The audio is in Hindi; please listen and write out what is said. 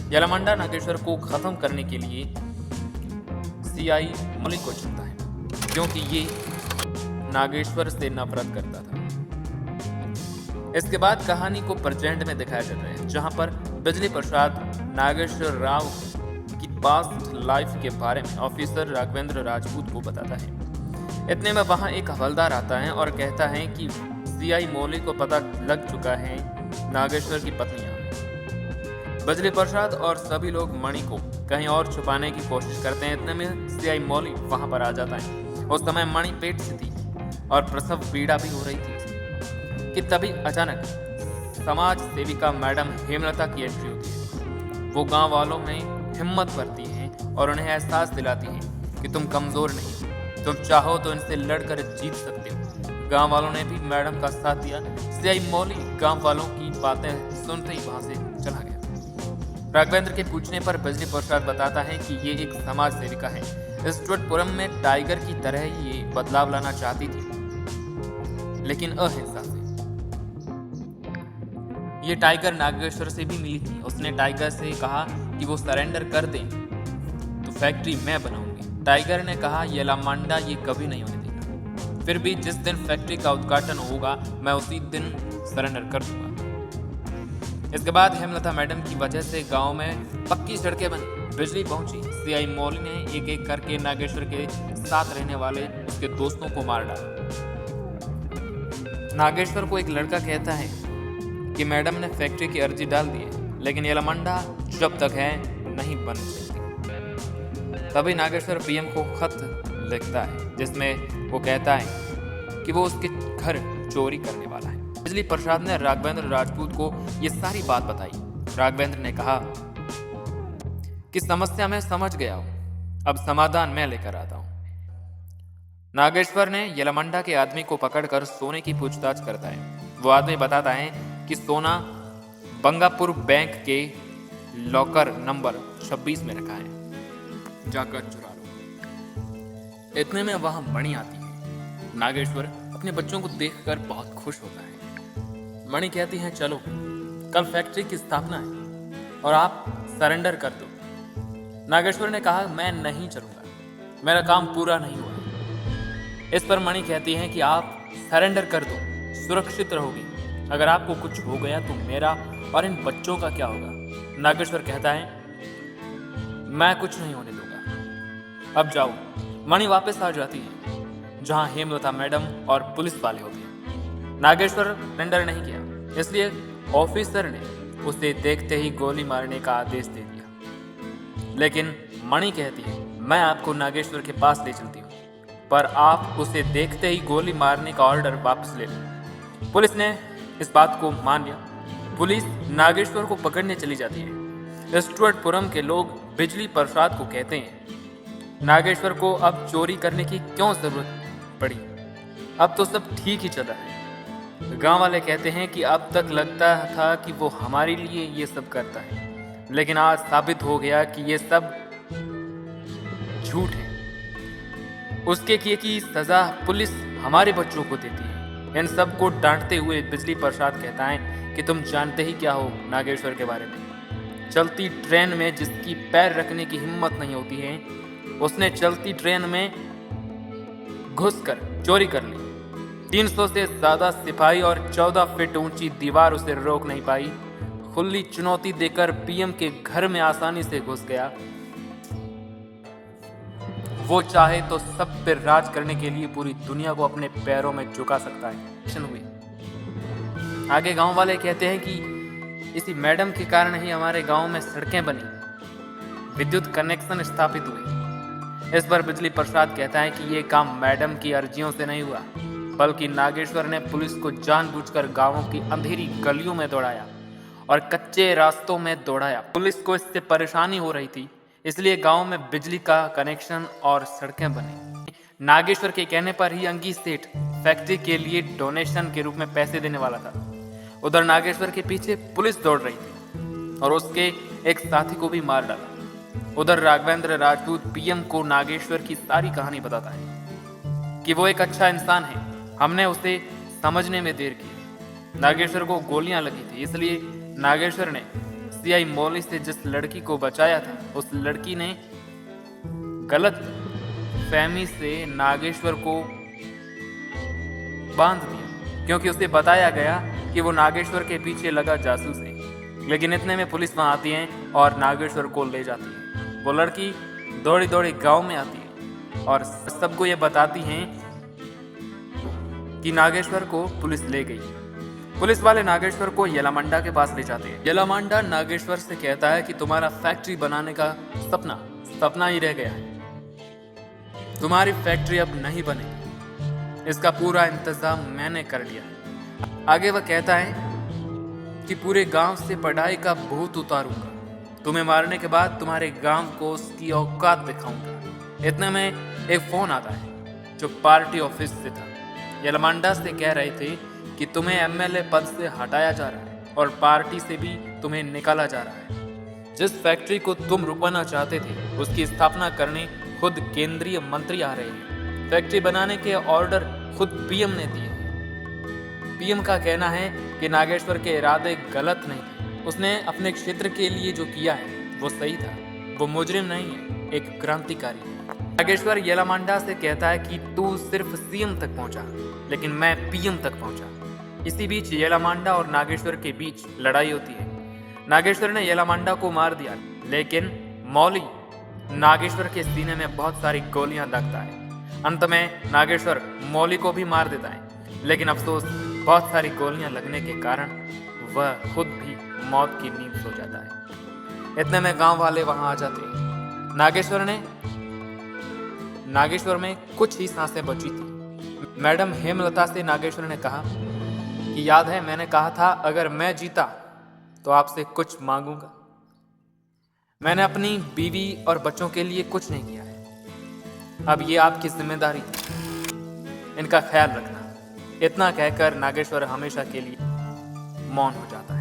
यलामांडा नागेश्वर को खत्म करने के लिए सीआई मलिक को चुनता है, क्योंकि ये नागेश्वर से नफरत करता था। इसके बाद कहानी को प्रेजेंट में दिखाया जाता है, जहां पर बिजली प्रसाद नागेश्वर राव की पास्ट लाइफ के बारे में ऑफिसर राघवेंद्र राजपूत को बताता है। इतने में वहां एक हवलदार आता है और कहता है कि सीआई मौलिक को पता लग चुका है नागेश्वर की पत्नी। बिजली प्रसाद और सभी लोग मणि को कहीं और छुपाने की कोशिश करते हैं। इतने में सीआई मौलिक वहां पर आ जाता है। उस समय मणि पेट से थी और प्रसव पीड़ा भी हो रही थी कि तभी अचानक समाज सेविका मैडम हेमलता की एंट्री होती है। वो गांव वालों में हिम्मत भरती है और उन्हें एहसास दिलाती है कि तुम कमजोर नहीं, तुम चाहो तो इनसे लड़कर जीत सकते हो। गांव वालों ने भी मैडम का साथ दिया। सीआई मौलिक गांव वालों की बातें सुनते ही वहां से चला गया। राघवेंद्र के पूछने पर बिजली प्रसाद बताता है कि ये एक समाज सेविका है। स्टुअर्टपुरम में टाइगर की तरह ही ये बदलाव लाना चाहती थी, लेकिन अहिंसा से। ये टाइगर नागेश्वर से भी मिली थी। उसने टाइगर से कहा कि वो सरेंडर कर दें तो फैक्ट्री मैं बनाऊंगी। टाइगर ने कहा यलामांडा ये कभी नहीं होने देगा, फिर भी जिस दिन फैक्ट्री का उद्घाटन होगा मैं उसी दिन सरेंडर कर दूंगा। इसके बाद हेमलता मैडम की वजह से गांव में पक्की सड़कें बनी, बिजली पहुंची। सीआई मौलिक ने एक एक करके नागेश्वर के साथ रहने वाले उसके दोस्तों को मार डाला। नागेश्वर को एक लड़का कहता है कि मैडम ने फैक्ट्री की अर्जी डाल दी है, लेकिन यलामांडा जब तक है नहीं बन सकती। तभी नागेश्वर पीएम को खत लिखता है, जिसमें वो कहता है कि वो उसके घर चोरी करने वाला है। बिजली प्रसाद ने राघवेंद्र राजपूत को ये सारी बात बताई। राघवेंद्र ने कहा कि समस्या मैं समझ गया हूं, अब समाधान मैं लेकर आता हूं। नागेश्वर ने यलामांडा के आदमी को पकड़कर सोने की पूछताछ करता है। वो आदमी बताता है कि सोना बंगापुर बैंक के लॉकर नंबर 26 में रखा है, जाकर चुरा लो। इतने में वहां मणि आती है। नागेश्वर अपने बच्चों को देखकर बहुत खुश होता है। मणि कहती है चलो, कल फैक्ट्री की स्थापना है और आप सरेंडर कर दो। नागेश्वर ने कहा मैं नहीं चलूंगा, मेरा काम पूरा नहीं हुआ। इस पर मणि कहती है कि आप सरेंडर कर दो, सुरक्षित रहोगी। अगर आपको कुछ हो गया तो मेरा और इन बच्चों का क्या होगा? नागेश्वर कहता है मैं कुछ नहीं होने दूंगा, अब जाओ। मणि वापस आ जाती है जहां हेमलता मैडम और पुलिस वाले होते हैं। नागेश्वर सरेंडर नहीं किया, इसलिए ऑफिसर ने उसे देखते ही गोली मारने का आदेश दे दिया। लेकिन मणि कहती है मैं आपको नागेश्वर के पास ले चलती हूँ, पर आप उसे देखते ही गोली मारने का ऑर्डर वापस ले लें। पुलिस ने इस बात को मान लिया। पुलिस नागेश्वर को पकड़ने चली जाती है। स्टुअर्टपुरम के लोग बिजली प्रसाद को कहते हैं नागेश्वर को अब चोरी करने की क्यों जरूरत पड़ी, अब तो सब ठीक ही चल रहा है। गांव वाले कहते हैं कि अब तक लगता था कि वो हमारे लिए ये सब करता है, लेकिन आज साबित हो गया कि ये सब झूठ है। उसके किए की सजा पुलिस हमारे बच्चों को देती है। इन सब को डांटते हुए बिजली प्रसाद कहता है कि तुम जानते ही क्या हो नागेश्वर के बारे में। चलती ट्रेन में जिसकी पैर रखने की हिम्मत नहीं होती है, उसने चलती ट्रेन में घुसकर चोरी कर ली। 300 से ज्यादा सिपाही और 14 फीट ऊंची दीवार उसे रोक नहीं पाई। खुली चुनौती देकर पीएम के घर में आसानी से घुस गया। वो चाहे तो सब पे राज करने के लिए पूरी दुनिया को अपने पैरों में झुका सकता है। हुई। आगे गांव वाले कहते हैं कि इसी मैडम के कारण ही हमारे गांव में सड़कें बनी, विद्युत कनेक्शन स्थापित हुए। इस पर बिजली प्रसाद कहता है कि ये काम मैडम की अर्जियों से नहीं हुआ, बल्कि नागेश्वर ने पुलिस को जानबूझकर गांवों की अंधेरी गलियों में दौड़ाया और कच्चे रास्तों में दौड़ाया। पुलिस को इससे परेशानी हो रही थी, इसलिए गांव में बिजली का कनेक्शन और सड़कें बनी। नागेश्वर के कहने पर ही अंगी सेठ फैक्ट्री के लिए डोनेशन के रूप में पैसे देने वाला था। उधर नागेश्वर के पीछे पुलिस दौड़ रही थी और उसके एक साथी को भी मार डाला। उधर राघवेंद्र राजपूत पीएम को नागेश्वर की सारी कहानी बताता है कि वो एक अच्छा इंसान है, हमने उसे समझने में देर की। नागेश्वर को गोलियां लगी थी, इसलिए नागेश्वर ने सीआई मौली से जिस लड़की को बचाया था, उस लड़की ने गलत फहमी से नागेश्वर को बांध दिया, क्योंकि उसे बताया गया कि वो नागेश्वर के पीछे लगा जासूस है। लेकिन इतने में पुलिस वहां आती है और नागेश्वर को ले जाती है। वो लड़की दौड़ी दौड़ी गांव में आती है और सबको ये बताती है कि नागेश्वर को पुलिस ले गई। पुलिस वाले नागेश्वर को येलामांडा के पास ले जाते हैं। येलामांडा नागेश्वर से कहता है कि तुम्हारा फैक्ट्री बनाने का सपना ही रह गया है। तुम्हारी फैक्ट्री अब नहीं बनेगी, इसका पूरा इंतजाम मैंने कर लिया है। आगे वह कहता है कि पूरे गांव से पढ़ाई का भूत उतारूंगा, तुम्हें मारने के बाद तुम्हारे गांव को उसकी औकात दिखाऊंगा। इतने में एक फोन आता है जो पार्टी ऑफिस से था। येलामांडा से कह रहे थे कि तुम्हें एमएलए पद से हटाया जा रहा है और पार्टी से भी तुम्हें निकाला जा रहा है। जिस फैक्ट्री को तुम रुकवाना चाहते थे, उसकी स्थापना करने खुद केंद्रीय मंत्री आ रहे हैं। फैक्ट्री बनाने के ऑर्डर खुद पीएम ने दिए। पीएम का कहना है कि नागेश्वर के इरादे गलत नहीं थे। उसने अपने क्षेत्र के लिए जो किया है वो सही था। वो मुजरिम नहीं है, एक क्रांतिकारी है। नागेश्वर येलामांडा से कहता है कि तू सिर्फ सीएम तक पहुंचा, लेकिन मैं पीएम तक पहुंचा। इसी बीच येलामांडा और नागेश्वर के बीच लड़ाई होती है। नागेश्वर ने येलामांडा को मार दिया, लेकिन मौली नागेश्वर के सीने में बहुत सारी गोलियां दागता है। अंत में नागेश्वर मौली को भी मार देता है, लेकिन अफसोस बहुत सारी गोलियां लगने के कारण वह खुद भी मौत की नींद सो जाता है। इतने में गांव वाले वहां आ जाते हैं। नागेश्वर में कुछ ही सांसें बची थी। मैडम हेमलता से नागेश्वर ने कहा कि याद है मैंने कहा था अगर मैं जीता तो आपसे कुछ मांगूंगा। मैंने अपनी बीवी और बच्चों के लिए कुछ नहीं किया है, अब ये आपकी जिम्मेदारी है, इनका ख्याल रखना। इतना कहकर नागेश्वर हमेशा के लिए मौन हो जाता है।